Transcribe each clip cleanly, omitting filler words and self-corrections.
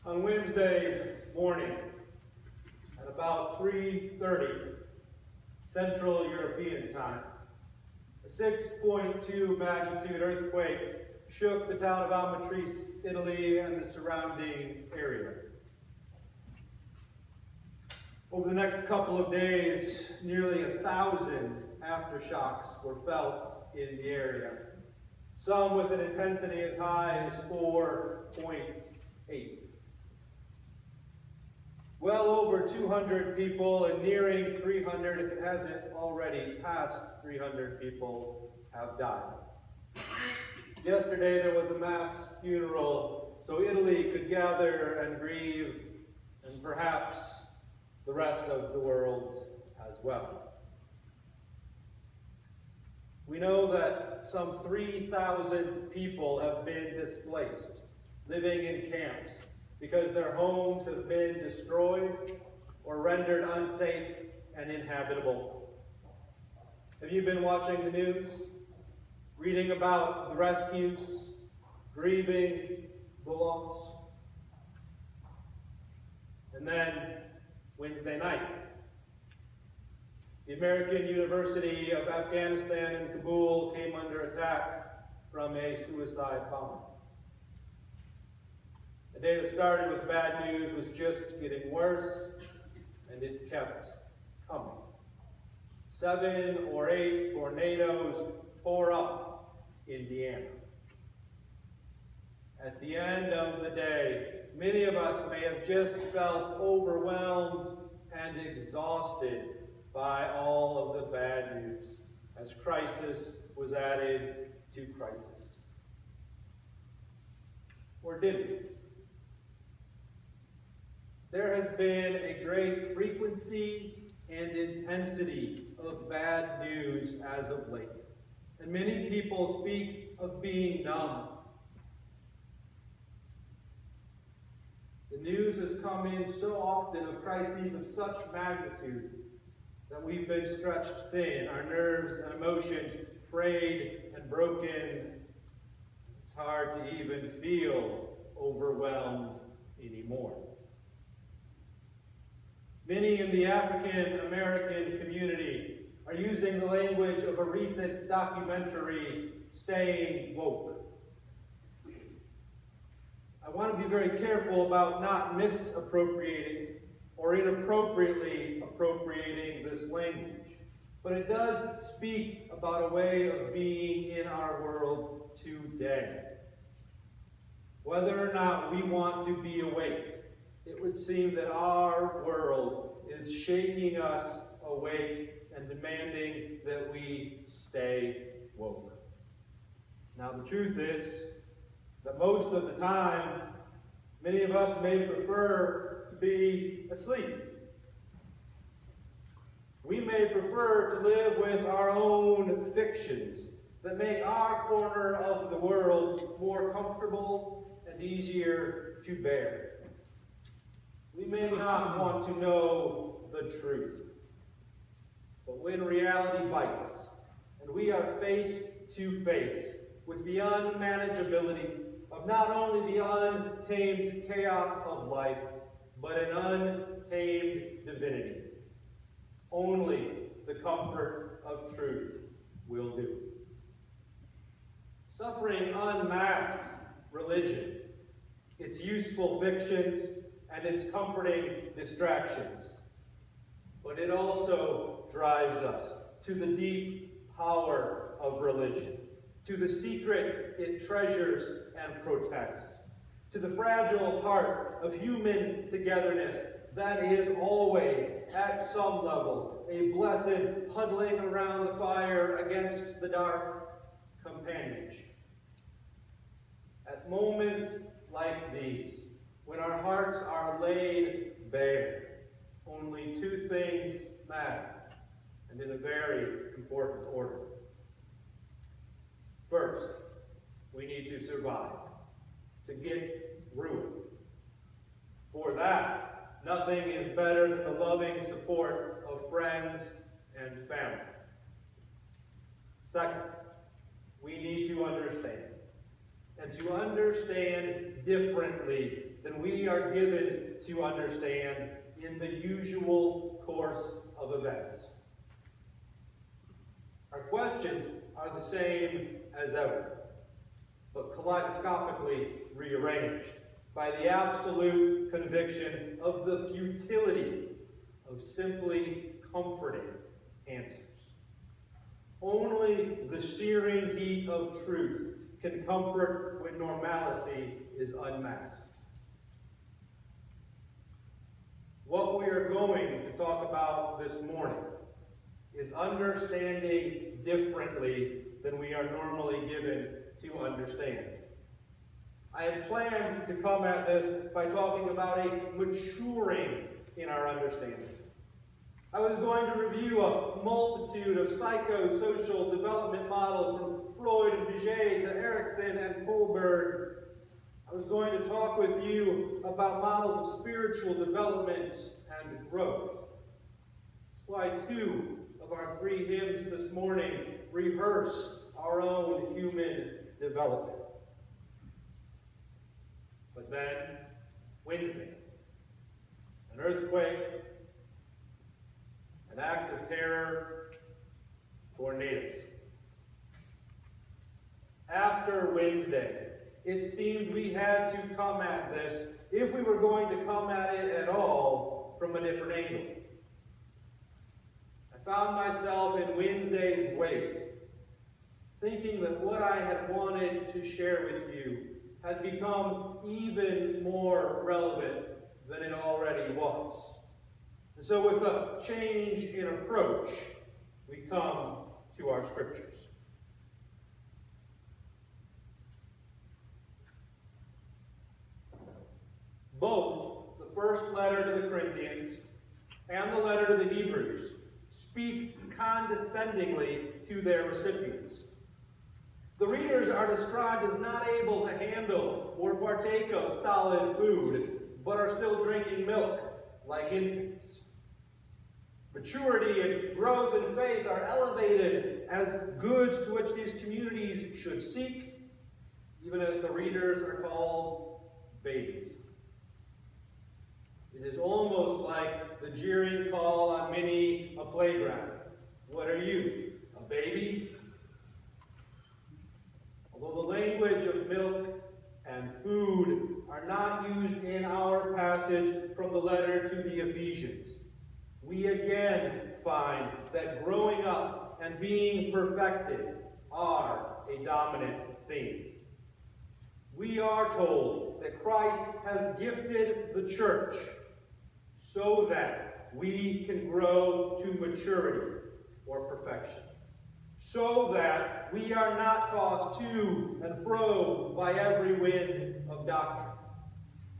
On Wednesday morning, at about 3:30 Central European time, a 6.2 magnitude earthquake shook the town of Amatrice, Italy, and the surrounding area. Over the next couple of days, nearly 1,000 aftershocks were felt in the area, some with an intensity as high as 4.8. Well over 200 people, and nearing 300, if it hasn't already passed 300 people, have died. Yesterday there was a mass funeral so Italy could gather and grieve, and perhaps the rest of the world as well. We know that some 3,000 people have been displaced, living in camps, because their homes have been destroyed or rendered unsafe and inhabitable. Have you been watching the news? Reading about the rescues, grieving the loss? And then, Wednesday night, the American University of Afghanistan in Kabul came under attack from a suicide bomber. The day that started with bad news was just getting worse, and it kept coming. 7 or 8 tornadoes tore up Indiana. At the end of the day, many of us may have just felt overwhelmed and exhausted by all of the bad news, as crisis was added to crisis. Or did it? There has been a great frequency and intensity of bad news as of late, and many people speak of being numb. The news has come in so often of crises of such magnitude that we've been stretched thin, our nerves and emotions frayed and broken. It's hard to even feel overwhelmed anymore. Many in the African American community are using the language of a recent documentary, Staying Woke. I want to be very careful about not misappropriating or inappropriately appropriating this language, but it does speak about a way of being in our world today. Whether or not we want to be awake, it would seem that our world is shaking us awake and demanding that we stay woke. Now, the truth is that most of the time, many of us may prefer to be asleep. We may prefer to live with our own fictions that make our corner of the world more comfortable and easier to bear. We may not want to know the truth. But when reality bites, and we are face to face with the unmanageability of not only the untamed chaos of life, but an untamed divinity, only the comfort of truth will do. Suffering unmasks religion, its useful fictions, and its comforting distractions. But it also drives us to the deep power of religion, to the secret it treasures and protects, to the fragile heart of human togetherness that is always, at some level, a blessed huddling around the fire against the dark companionship. At moments like these, when our hearts are laid bare, only 2 things matter, and in a very important order. First, we need to survive, to get through it. For that, nothing is better than the loving support of friends and family. Second, we need to understand, and to understand differently than we are given to understand in the usual course of events. Our questions are the same as ever, but kaleidoscopically rearranged by the absolute conviction of the futility of simply comforting answers. Only the searing heat of truth can comfort when normalcy is unmasked. What we are going to talk about this morning is understanding differently than we are normally given to understand. I had planned to come at this by talking about a maturing in our understanding. I was going to review a multitude of psychosocial development models from Freud and Piaget to Erikson and Kohlberg. I was going to talk with you about models of spiritual development and growth. Slide 2 of our 3 hymns this morning rehearse our own human development. But then, Wednesday, an earthquake, an act of terror, tornadoes. After Wednesday, it seemed we had to come at this, if we were going to come at it at all, from a different angle. I found myself in Wednesday's wake, thinking that what I had wanted to share with you had become even more relevant than it already was. And so with a change in approach, we come to our scriptures. Both the first letter to the Corinthians and the letter to the Hebrews speak condescendingly to their recipients. The readers are described as not able to handle or partake of solid food, but are still drinking milk like infants. Maturity and growth in faith are elevated as goods to which these communities should seek, even as the readers are called babies. It is almost like the jeering call on many a playground. What are you, a baby? Although the language of milk and food are not used in our passage from the letter to the Ephesians, we again find that growing up and being perfected are a dominant theme. We are told that Christ has gifted the church so that we can grow to maturity or perfection, so that we are not tossed to and fro by every wind of doctrine,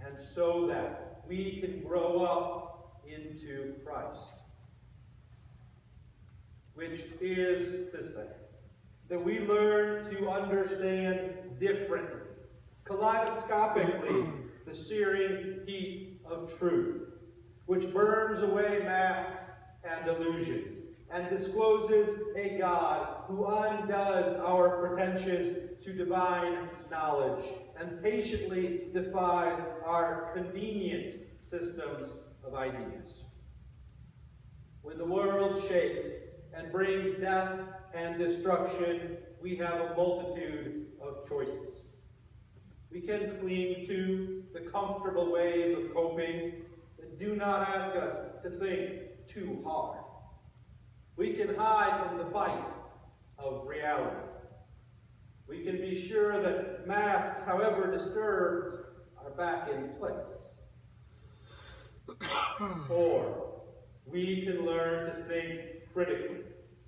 and so that we can grow up into Christ. Which is to say that we learn to understand differently, kaleidoscopically, the searing heat of truth, which burns away masks and illusions, and discloses a God who undoes our pretensions to divine knowledge and patiently defies our convenient systems of ideas. When the world shakes and brings death and destruction, we have a multitude of choices. We can cling to the comfortable ways of coping that do not ask us to think too hard. We can hide from the bite of reality. We can be sure that masks, however disturbed, are back in place. Or we can learn to think critically.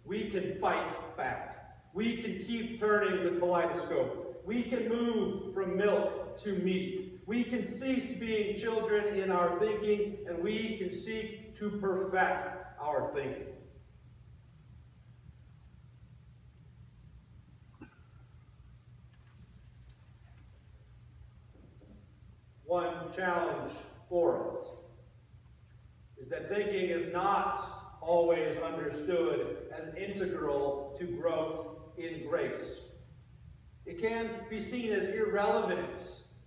We can fight back. We can keep turning the kaleidoscope. We can move from milk to meat. We can cease being children in our thinking, and we can seek to perfect our thinking. One challenge for us is that thinking is not always understood as integral to growth in grace. It can be seen as irrelevant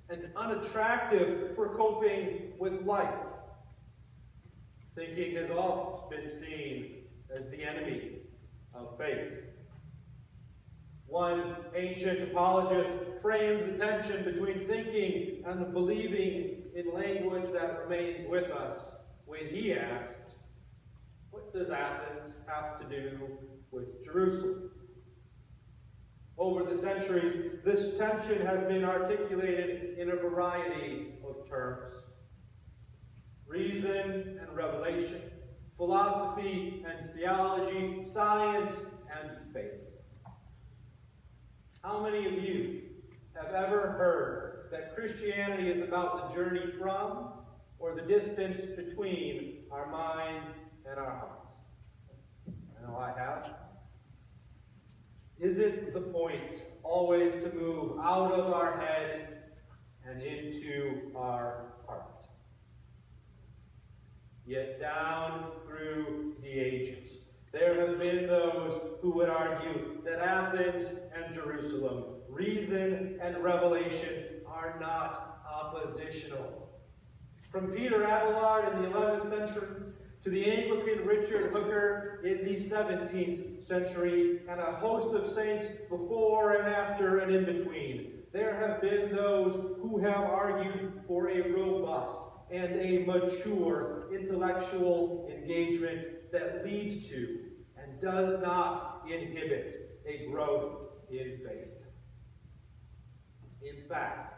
and unattractive for coping with life. Thinking has often been seen as the enemy of faith. One ancient apologist framed the tension between thinking and believing in language that remains with us when he asked, "What does Athens have to do with Jerusalem?" Over the centuries, this tension has been articulated in a variety of terms. Reason and revelation, philosophy and theology, science and faith. How many of you have ever heard that Christianity is about the journey from or the distance between our mind and our heart? I know I have. Isn't the point always to move out of our head and into our heart? Yet down through the ages, there have been those who would argue that Athens and Jerusalem, reason and revelation, are not oppositional. From Peter Abelard in the 11th century to the Anglican Richard Hooker in the 17th century, and a host of saints before and after and in between, there have been those who have argued for a robust and a mature intellectual engagement that leads to and does not inhibit a growth in faith. In fact,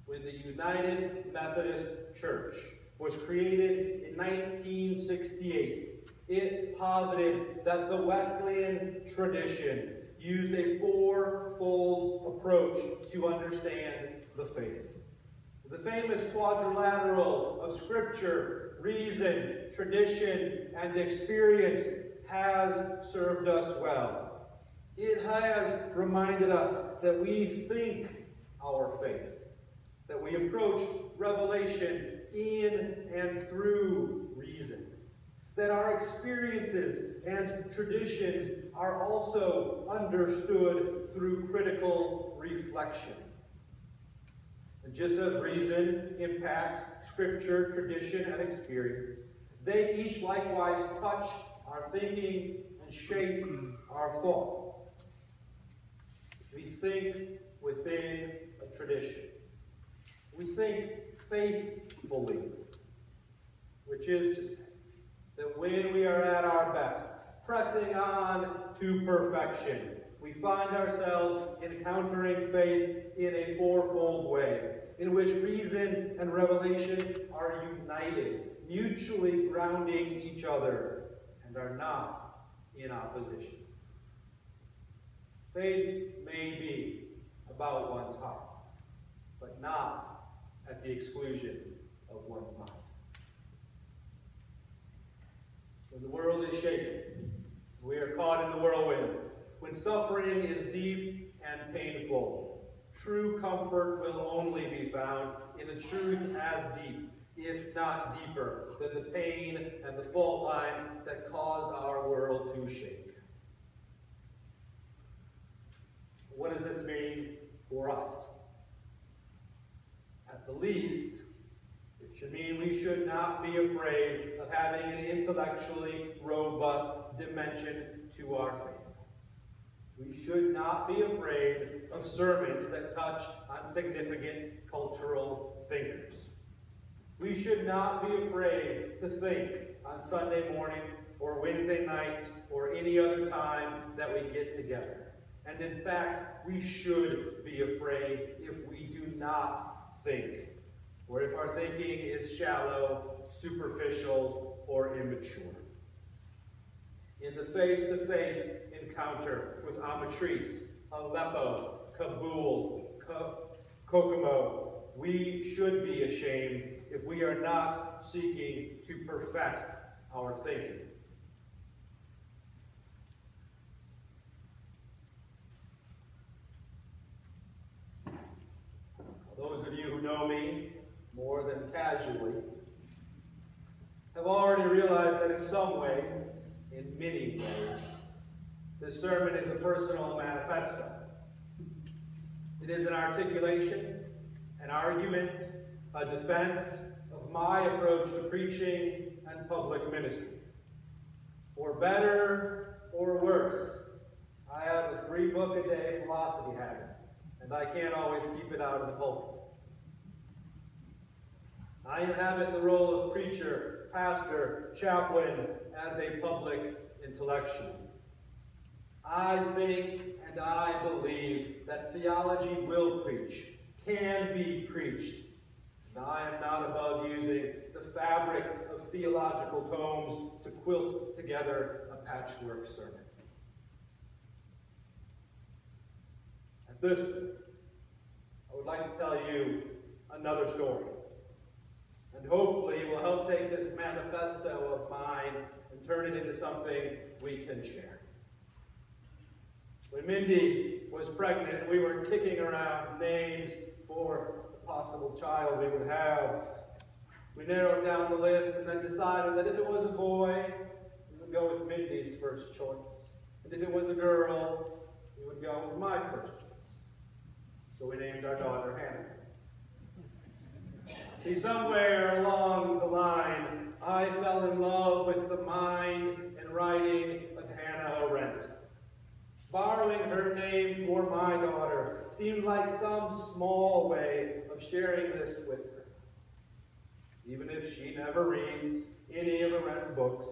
when the United Methodist Church was created in 1968, it posited that the Wesleyan tradition used a fourfold approach to understand the faith. The famous quadrilateral of Scripture, reason, tradition, and experience has served us well. It has reminded us that we think our faith, that we approach revelation in and through reason, that our experiences and traditions are also understood through critical reflection. And just as reason impacts Scripture, tradition, and experience, they each likewise touch our thinking and shape our thought. We think within a tradition. We think faithfully, which is to say that when we are at our best, pressing on to perfection, we find ourselves encountering faith in a fourfold way, in which reason and revelation are united, mutually grounding each other, and are not in opposition. Faith may be about one's heart, but not at the exclusion of one's mind. When the world is shaken, we are caught in the whirlwind. When suffering is deep and painful, true comfort will only be found in a truth as deep, if not deeper, than the pain and the fault lines that cause our world to shake. What does this mean for us? At the least, it should mean we should not be afraid of having an intellectually robust dimension to our faith. We should not be afraid of sermons that touch on significant cultural thinkers. We should not be afraid to think on Sunday morning or Wednesday night or any other time that we get together. And in fact, we should be afraid if we do not think, or if our thinking is shallow, superficial, or immature. In the face-to-face encounter with Amatrice, Aleppo, Kabul, Kokomo, we should be ashamed if we are not seeking to perfect our thinking. Those of you who know me more than casually have already realized that in some ways, in many ways, this sermon is a personal manifesto. It is an articulation an argument, a defense of my approach to preaching and public ministry. For better or worse, I have a 3-book-a-day philosophy habit, and I can't always keep it out of the pulpit. I inhabit the role of preacher, pastor, chaplain, as a public intellectual. I think and I believe that theology will preach, can be preached. And I am not above using the fabric of theological tomes to quilt together a patchwork sermon. At this point, I would like to tell you another story. And hopefully it will help take this manifesto of mine and turn it into something we can share. When Mindy was pregnant, we were kicking around names for the possible child we would have. We narrowed down the list and then decided that if it was a boy, we would go with Mindy's first choice. And if it was a girl, we would go with my first choice. So we named our daughter Hannah. See, somewhere along the line, I fell in love with the mind and writing of Hannah Arendt. Borrowing her name for my daughter seemed like some small way of sharing this with her. Even if she never reads any of Arendt's books,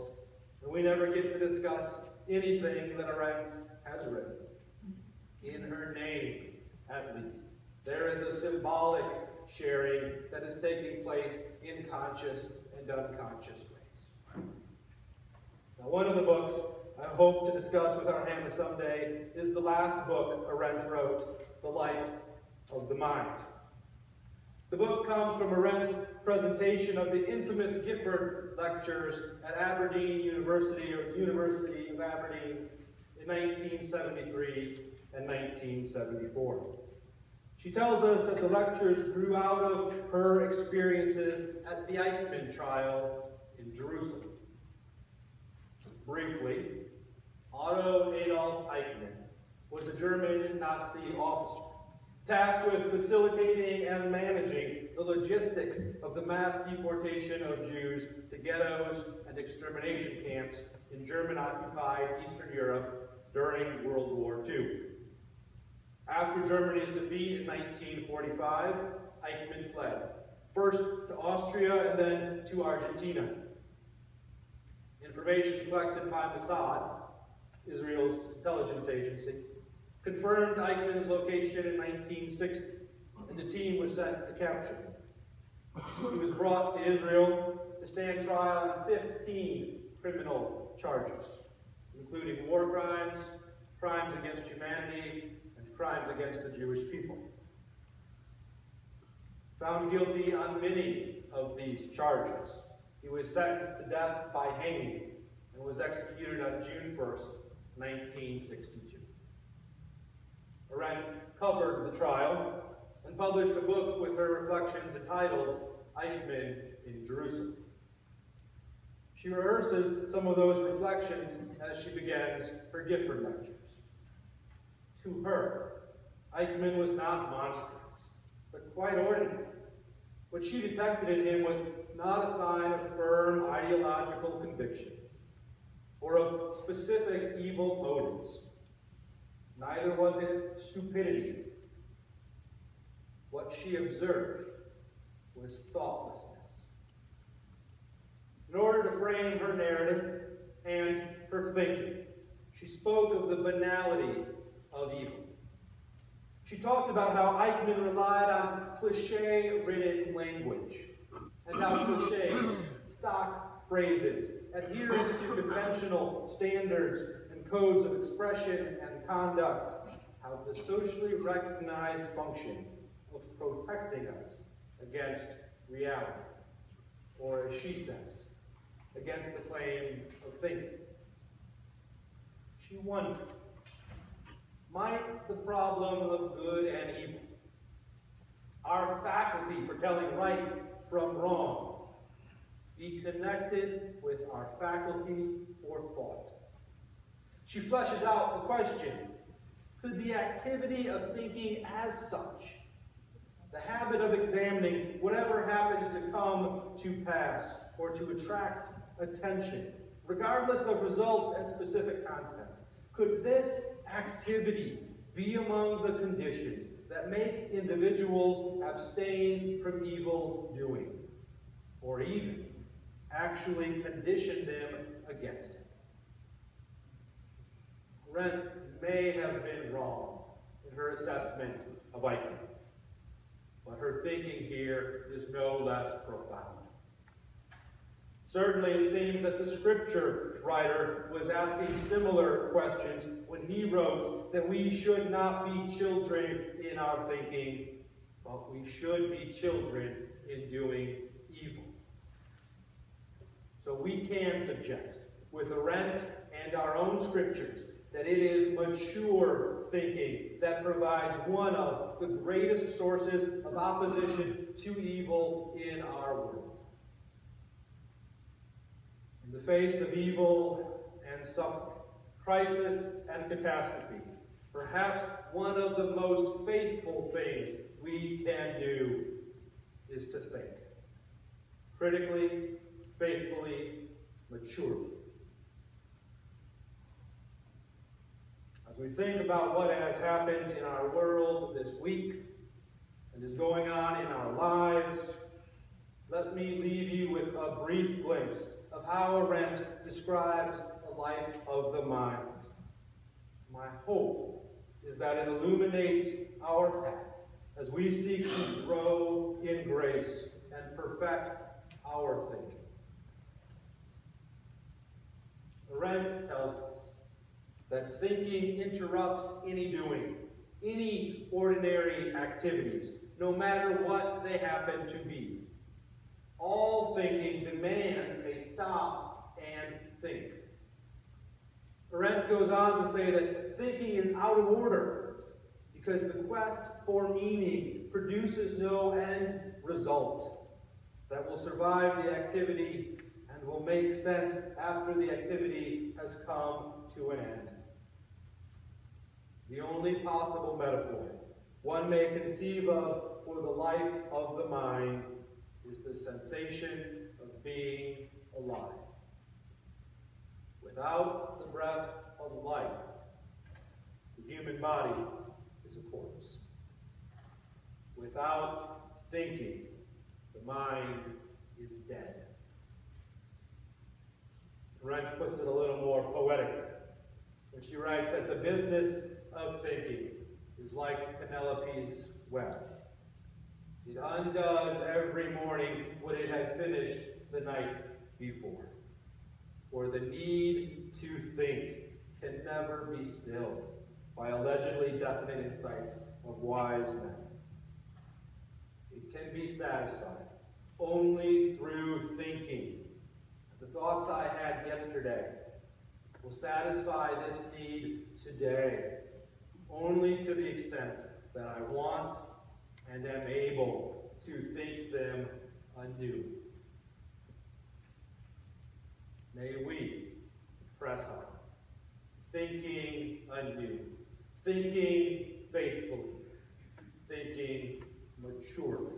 and we never get to discuss anything that Arendt has written. In her name, at least, there is a symbolic sharing that is taking place in conscious and unconscious ways. Now, one of the books I hope to discuss with our Hannah someday is the last book Arendt wrote, The Life of the Mind. The book comes from Arendt's presentation of the infamous Gifford Lectures at Aberdeen University, or University of Aberdeen, in 1973 and 1974. She tells us that the lectures grew out of her experiences at the Eichmann trial in Jerusalem. Briefly, Otto Adolf Eichmann was a German Nazi officer tasked with facilitating and managing the logistics of the mass deportation of Jews to ghettos and extermination camps in German-occupied Eastern Europe during World War II. After Germany's defeat in 1945, Eichmann fled, first to Austria and then to Argentina. Information collected by Mossad, Israel's intelligence agency, confirmed Eichmann's location in 1960, and the team was sent to capture him. He was brought to Israel to stand trial on 15 criminal charges, including war crimes, crimes against humanity, and crimes against the Jewish people. Found guilty on many of these charges, he was sentenced to death by hanging and was executed on June 1st, 1962. Arendt covered the trial and published a book with her reflections entitled Eichmann in Jerusalem. She rehearses some of those reflections as she begins her Gifford lectures. To her, Eichmann was not monstrous, but quite ordinary. What she detected in him was not a sign of firm ideological convictions or of specific evil motives. Neither was it stupidity. What she observed was thoughtlessness. In order to frame her narrative and her thinking, she spoke of the banality of evil. She talked about how Eichmann relied on cliché-ridden language, and how clichés, stock phrases, adherence to conventional standards and codes of expression and conduct have the socially recognized function of protecting us against reality, or as she says, against the claim of thinking. She wondered, might the problem of good and evil, our faculty for telling right from wrong, be connected with our faculty for thought? She fleshes out the question, could the activity of thinking as such The habit of examining whatever happens to come to pass or to attract attention, regardless of results and specific content. Could this activity be among the conditions that make individuals abstain from evil doing, or even actually condition them against it? Arendt may have been wrong in her assessment of Eichmann, but her thinking here is no less profound. Certainly it seems that the scripture writer was asking similar questions when he wrote that we should not be children in our thinking, but we should be children in doing evil. So we can suggest, with Arendt and our own scriptures, that it is mature thinking that provides one of the greatest sources of opposition to evil in our world. In the face of evil and suffering, crisis and catastrophe, perhaps one of the most faithful things we can do is to think. Critically, faithfully, maturely. As we think about what has happened in our world this week and is going on in our lives, let me leave you with a brief glimpse of how Arendt describes a life of the mind. My hope is that it illuminates our path as we seek to grow in grace and perfect our thinking. Arendt tells us that thinking interrupts any doing, any ordinary activities, no matter what they happen to be. All thinking demands a stop and think. Arendt goes on to say that thinking is out of order because the quest for meaning produces no end result that will survive the activity and will make sense after the activity has come to an end. The only possible metaphor one may conceive of for the life of the mind is the sensation of being alive. Without the breath of life, the human body is a corpse. Without thinking, the mind is dead. Arendt puts it a little more poetically when she writes that the business of thinking is like Penelope's web. It undoes every morning what it has finished the night before. For the need to think can never be stilled by allegedly definite insights of wise men. It can be satisfied only through thinking. The thoughts I had yesterday will satisfy this need today, only to the extent that I want and am able to think them anew. May we press on, thinking anew, thinking faithfully, thinking maturely,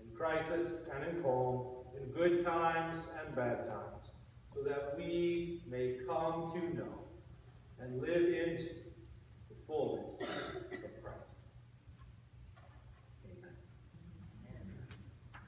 in crisis and in calm, in good times and bad times, so that we may come